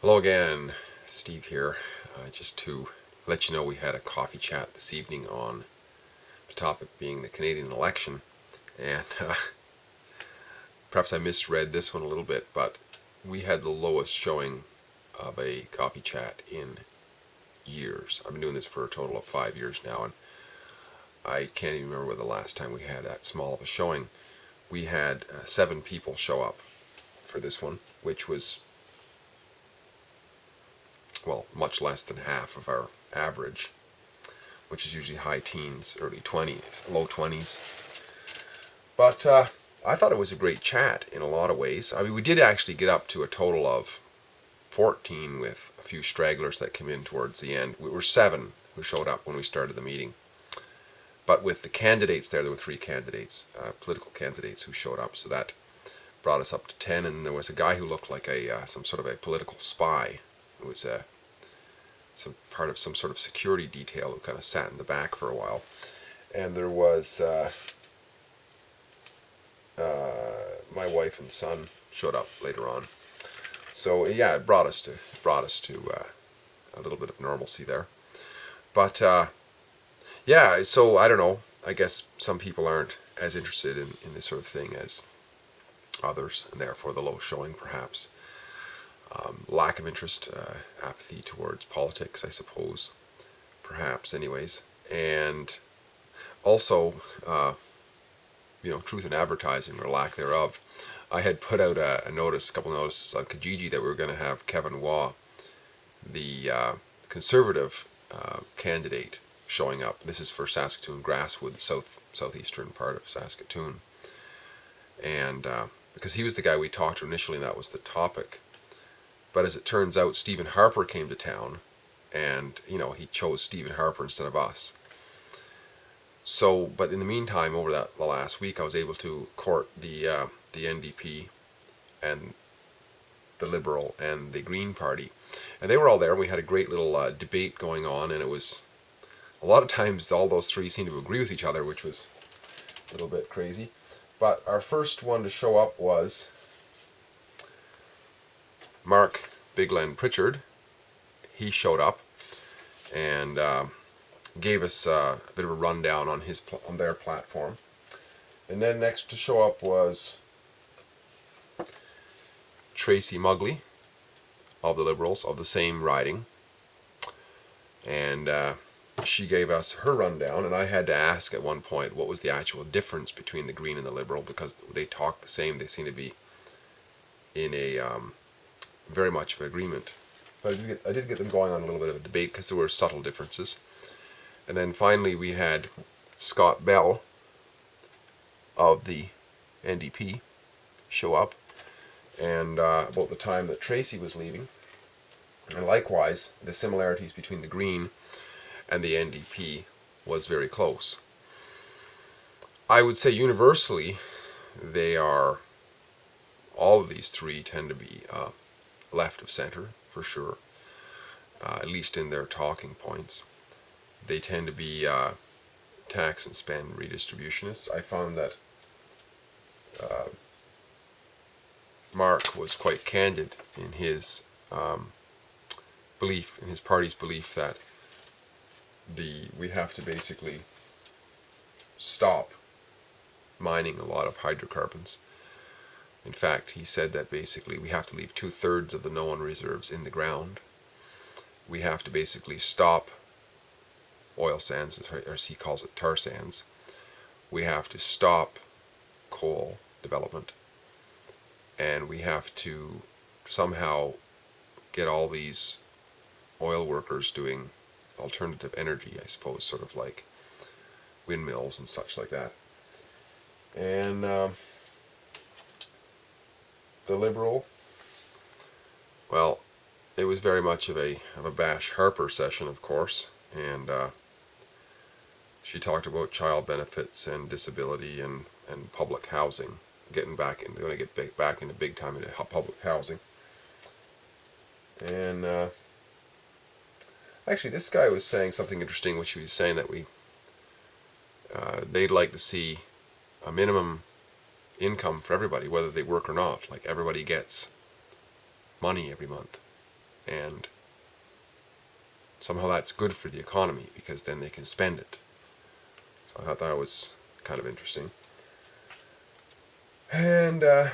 Hello again, Steve here. Just to let you know, we had a coffee chat this evening on the topic being the Canadian election, and perhaps I misread this one a little bit, but we had the lowest showing of a coffee chat in years. I've been doing this for a total of 5 years now, and I can't even remember the last time we had that small of a showing. We had 7 people show up for this one, which was, well, much less than half of our average, which is usually high teens, early 20s, low 20s. But I thought it was a great chat in a lot of ways. I mean, we did actually get up to a total of 14 with a few stragglers that came in towards the end. We were 7 who showed up when we started the meeting. But with the candidates there were 3 candidates, political candidates who showed up, so that brought us up to 10. And there was a guy who looked like some sort of a political spy. It was some part of some sort of security detail who kind of sat in the back for a while. And there was my wife and son showed up later on. So yeah, it brought us to a little bit of normalcy there. But yeah, so I don't know. I guess some people aren't as interested in this sort of thing as others, and therefore the low showing perhaps. Lack of interest, apathy towards politics, I suppose, perhaps anyways. And also, truth in advertising or lack thereof. I had put out a couple notices on Kijiji that we were going to have Kevin Waugh, the conservative candidate, showing up. This is for Saskatoon-grasswood, southeastern part of Saskatoon. And because he was the guy we talked to initially, and that was the topic. But as it turns out, Stephen Harper came to town, and he chose Stephen Harper instead of us. So, but in the meantime, over the last week, I was able to court the NDP and the Liberal and the Green Party, and they were all there. We had a great little debate going on, and it was a lot of times all those 3 seemed to agree with each other, which was a little bit crazy. But our first one to show up was Mark Bigland-Prichard. He showed up and gave us a bit of a rundown on their platform. And then next to show up was Tracy Mugley of the Liberals, of the same riding, and she gave us her rundown, and I had to ask at one point what was the actual difference between the Green and the Liberal, because they talk the same. They seem to be in a very much of an agreement. But I did get them going on a little bit of a debate because there were subtle differences. And then finally we had Scott Bell of the NDP show up, and about the time that Tracy was leaving. And likewise, the similarities between the Green and the NDP was very close. I would say universally, all of these 3 tend to be left of center, for sure, at least in their talking points. They tend to be tax and spend redistributionists. I found that Mark was quite candid in his belief, in his party's belief, that we have to basically stop mining a lot of hydrocarbons. In fact, he said that basically we have to leave 2/3 of the known reserves in the ground. We have to basically stop oil sands, or as he calls it, tar sands. We have to stop coal development. And we have to somehow get all these oil workers doing alternative energy, I suppose, sort of like windmills and such like that. And the Liberal, well, it was very much of a Bash Harper session, of course, and she talked about child benefits and disability and public housing, going to get back into big time into public housing. And actually, this guy was saying something interesting, which he was saying that they'd like to see a minimum income for everybody, whether they work or not. Like everybody gets money every month. and somehow that's good for the economy because then they can spend it. So I thought that was kind of interesting. And the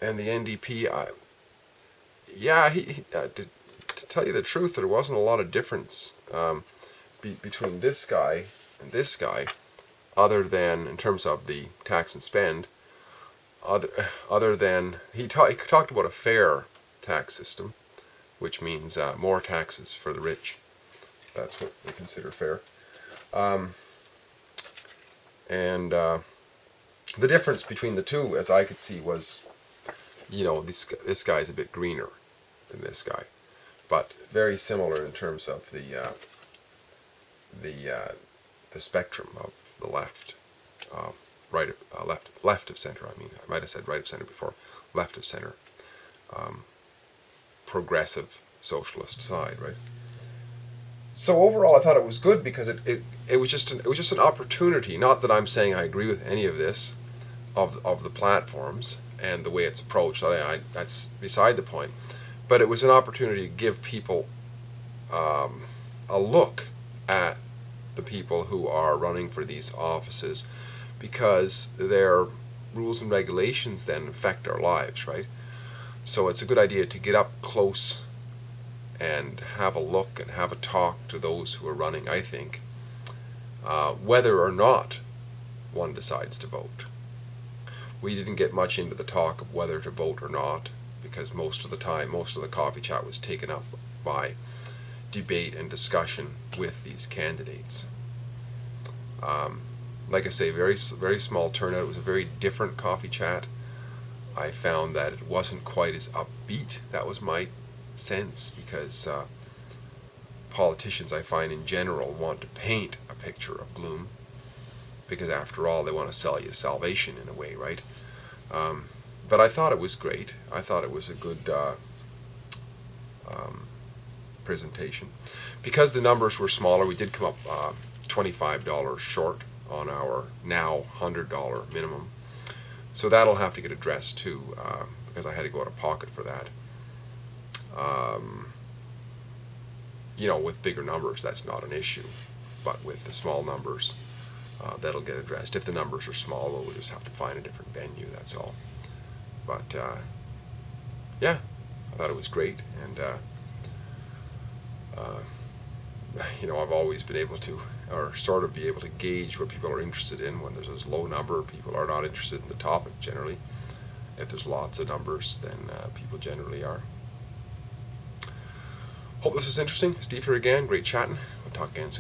NDP, to tell you the truth, there wasn't a lot of difference between this guy and this guy, other than in terms of the tax and spend. Other than he talked about a fair tax system, which means more taxes for the rich. That's what they consider fair. And the difference between the two, as I could see, was, this guy's a bit greener than this guy, but very similar in terms of the spectrum of the left, left of center. I mean, I might have said right of center before. Left of center, progressive socialist side, right? So overall, I thought it was good because it was just an opportunity. Not that I'm saying I agree with any of this, of the platforms and the way it's approached. That's beside the point. But it was an opportunity to give people a look at the people who are running for these offices, because their rules and regulations then affect our lives, right? So it's a good idea to get up close and have a look and have a talk to those who are running, I think, whether or not one decides to vote. We didn't get much into the talk of whether to vote or not, because most of the time, most of the coffee chat was taken up by debate and discussion with these candidates. Like I say, very small turnout. It was a very different coffee chat. I found that it wasn't quite as upbeat. That was my sense, because politicians, I find in general, want to paint a picture of gloom, because after all, they want to sell you salvation in a way, right? But I thought it was great. I thought it was a good presentation. Because the numbers were smaller, we did come up $25 short on our now $100 minimum. So that'll have to get addressed too, because I had to go out of pocket for that. With bigger numbers, that's not an issue. But with the small numbers, that'll get addressed. If the numbers are small, we'll just have to find a different venue, that's all. But, yeah, I thought it was great. And, I've always been able to, or sort of be able to gauge what people are interested in. When there's a low number, people are not interested in the topic generally. If there's lots of numbers, then people generally are. Hope this was interesting. Steve here again. Great chatting. We'll talk again soon.